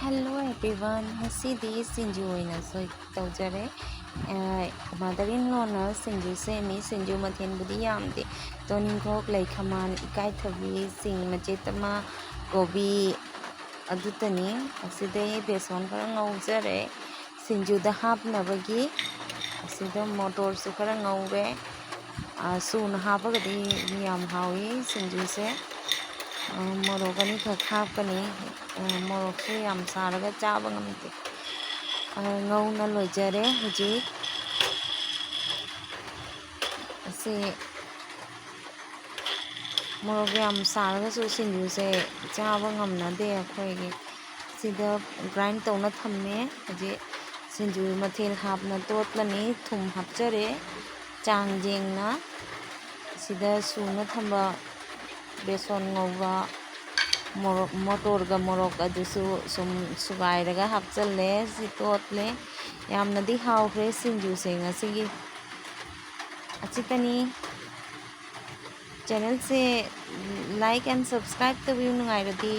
Hello everyone, ngasidi sinju oina tawjare. Mother-in-law na sinju semi sinju mathen budi yamde. Toningkok lai khaman ikai thabi sing machetama gobi adutani asidai beson khara ngaujare sinju da hapnabagi asida motor su khara ngauwe suna hapagadi yam hawi sinju se morokani khapkani morok se yam saraga chaba ngamte ngauna loijare huji ase morok yam saraga su sinju se chaba ngamnade akhoige sida grind tawna thamme huji sinju mathel hapna totlani thum hapjare chang jengna sida suna thamba beson ngauba motor ga morok adusu sum sugairaga hapchalle si totle yamnadi hawre sinju se ngasigi achitani channel se like and subscribe tabiu nungairadi